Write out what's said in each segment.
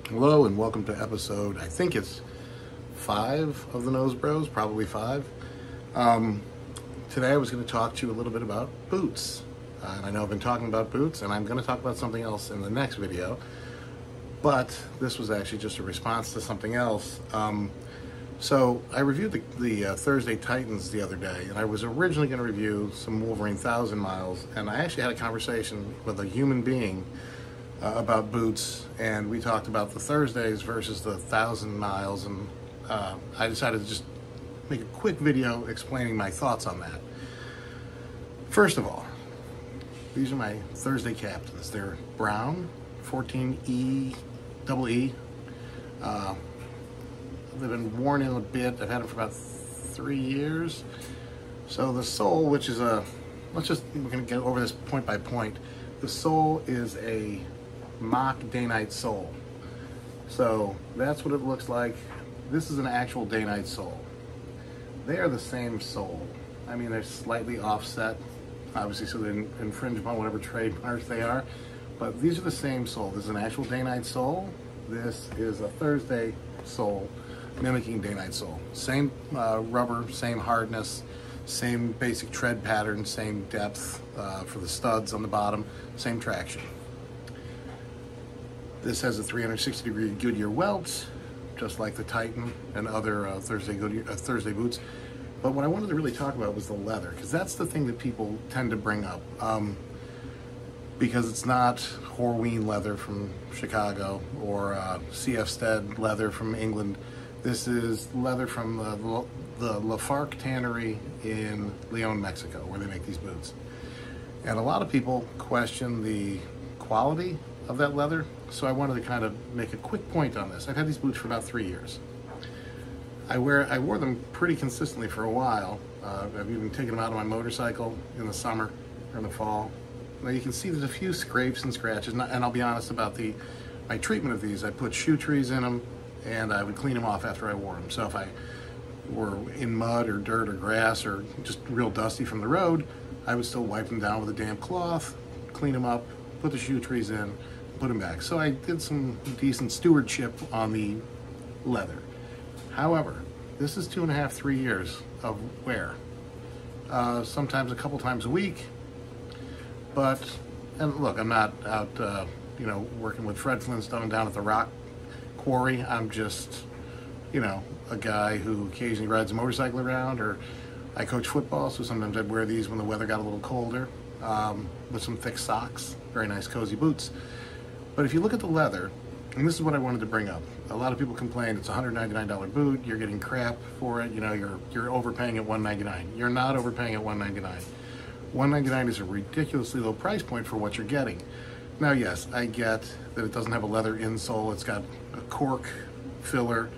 Hello and welcome to episode, I think it's 5 of the Nose Bros, probably 5. Today I was going to talk to you a little bit about boots. And I know I've been talking about boots, and I'm going to talk about something else in the next video. But this was actually just a response to something else. So I reviewed the Thursday Titans the other day, and I was originally going to review some Wolverine 1000 miles, and I actually had a conversation with a human being about boots, and we talked about the Thursdays versus the 1000 miles, and I decided to just make a quick video explaining my thoughts on that. First of all, these are my Thursday Captains. They're brown, 14E, double E. They've been worn in a bit. I've had them for about 3 years. So the sole, which is we're gonna get over this point by point. The sole is a mock day-night sole. So that's what it looks like. This is an actual day-night sole. They are the same sole. I mean, they're slightly offset, obviously, so they infringe upon whatever trademarks they are. But these are the same sole. This is an actual day-night sole. This is a Thursday sole, mimicking day-night sole. Same rubber, same hardness, same basic tread pattern, same depth for the studs on the bottom, same traction. This has a 360-degree Goodyear welt, just like the Titan and other Thursday boots. But what I wanted to really talk about was the leather, because that's the thing that people tend to bring up. Because it's not Horween leather from Chicago or CF Stead leather from England. This is leather from the Lafarque Tannery in Leon, Mexico, where they make these boots. And a lot of people question the quality of that leather, so I wanted to kind of make a quick point on this. I've had these boots for about 3 years. I wore them pretty consistently for a while. I've even taken them out on my motorcycle in the summer or in the fall. Now you can see there's a few scrapes and scratches, and I'll be honest about my treatment of these. I put shoe trees in them, and I would clean them off after I wore them. So if I were in mud or dirt or grass or just real dusty from the road, I would still wipe them down with a damp cloth, clean them up, put the shoe trees in, put them back. So I did some decent stewardship on the leather. However, this is 2.5, 3 years of wear. Sometimes a couple times a week. But, and look, I'm not out, working with Fred Flintstone down at the rock quarry. I'm just, a guy who occasionally rides a motorcycle around, or I coach football, so sometimes I'd wear these when the weather got a little colder, with some thick socks, very nice cozy boots. But if you look at the leather, and this is what I wanted to bring up. A lot of people complain it's a $199 boot, you're getting crap for it, you're overpaying at $199. You're not overpaying at $199. $199 is a ridiculously low price point for what you're getting. Now, yes, I get that it doesn't have a leather insole. It's got a cork filler,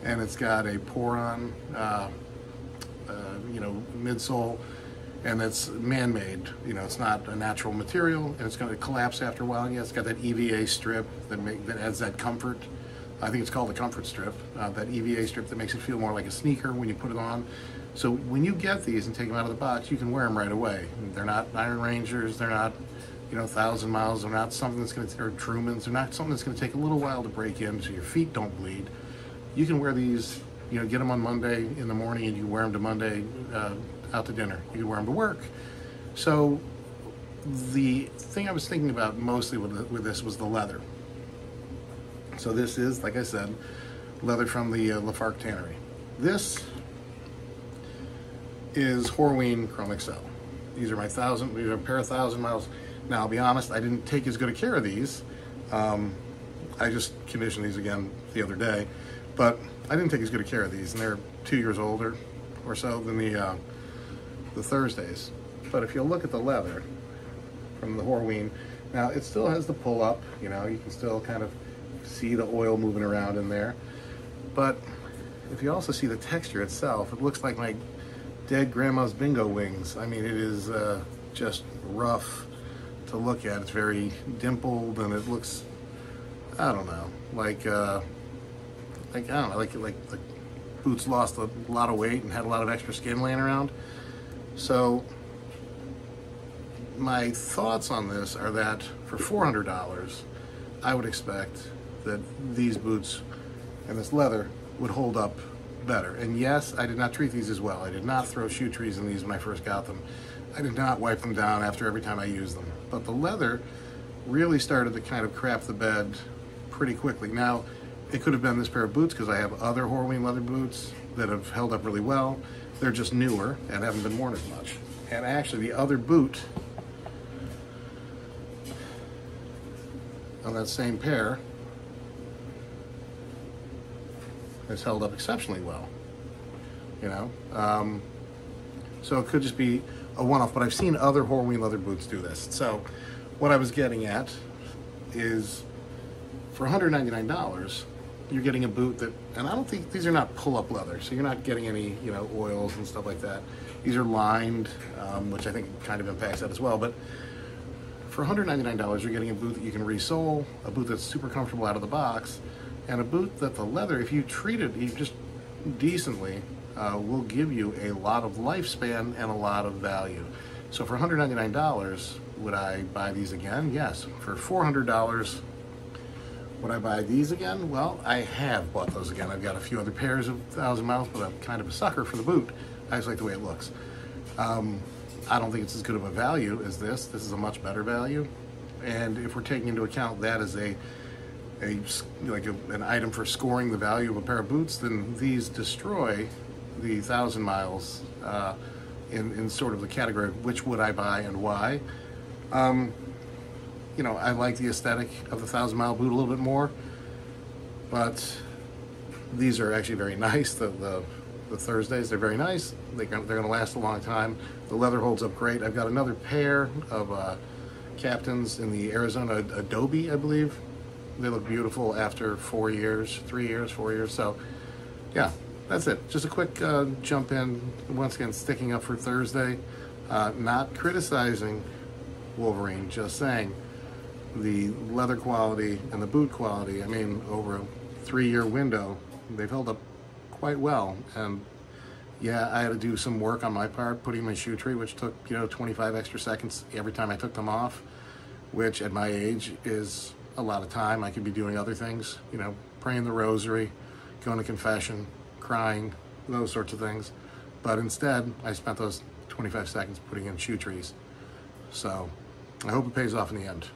and it's got a pour-on, midsole, and it's man-made. It's not a natural material, and it's going to collapse after a while. And yeah, it's got that EVA strip that adds that comfort. I think it's called a comfort strip. That EVA strip that makes it feel more like a sneaker when you put it on. So when you get these and take them out of the box, you can wear them right away. They're not Iron Rangers. They're not, 1000 miles. They're not something that's going to, or Trumans. They're not something that's going to take a little while to break in so your feet don't bleed. You can wear these, get them on Monday in the morning, and you wear them to Monday out to dinner. You can wear them to work. So the thing I was thinking about mostly with this was the leather. So this is, like I said, leather from the Lafarque Tannery. This is Horween Chrome Excel. These are these are a pair of 1000 miles. Now, I'll be honest, I didn't take as good a care of these. I just conditioned these again the other day, but I didn't take as good a care of these, and they're 2 years older or so than the Thursdays. But if you look at the leather from the Horween, now it still has the pull up, you can still kind of see the oil moving around in there. But if you also see the texture itself, it looks like my dead grandma's bingo wings. I mean, it is just rough to look at. It's very dimpled, and it looks, I don't know, like the boots lost a lot of weight and had a lot of extra skin laying around. So my thoughts on this are that for $400, I would expect that these boots and this leather would hold up better. And yes, I did not treat these as well. I did not throw shoe trees in these when I first got them. I did not wipe them down after every time I used them. But the leather really started to kind of crap the bed pretty quickly. Now, it could have been this pair of boots because I have other Horween leather boots that have held up really well. They're just newer and haven't been worn as much. And actually, the other boot on that same pair has held up exceptionally well, you know? So it could just be a one-off, but I've seen other Horween leather boots do this. So what I was getting at is for $199, you're getting a boot that, and I don't think, these are not pull-up leather, so you're not getting any, you know, oils and stuff like that. These are lined, which I think kind of impacts that as well, but for $199, you're getting a boot that you can resole, a boot that's super comfortable out of the box, and a boot that the leather, if you treat it just decently, will give you a lot of lifespan and a lot of value. So for $199, would I buy these again? Yes. For $400, would I buy these again? Well, I have bought those again. I've got a few other pairs of 1,000 miles, but I'm kind of a sucker for the boot. I just like the way it looks. I don't think it's as good of a value as this. This is a much better value. And if we're taking into account that as an item for scoring the value of a pair of boots, then these destroy the 1,000 miles in sort of the category of which would I buy and why. You know, I like the aesthetic of the 1,000 mile boot a little bit more, but these are actually very nice. The Thursdays, they're very nice. They're going to last a long time. The leather holds up great. I've got another pair of Captains in the Arizona Adobe, I believe. They look beautiful after 4 years, 3 years, 4 years. So yeah, that's it. Just a quick jump in, once again, sticking up for Thursday. Not criticizing Wolverine, just saying the leather quality and the boot quality, I mean, over a 3-year window, they've held up quite well. And yeah, I had to do some work on my part, putting my shoe tree, which took, you know, 25 extra seconds every time I took them off, which at my age is a lot of time. I could be doing other things, you know, praying the rosary, going to confession, crying, those sorts of things. But instead, I spent those 25 seconds putting in shoe trees. So I hope it pays off in the end.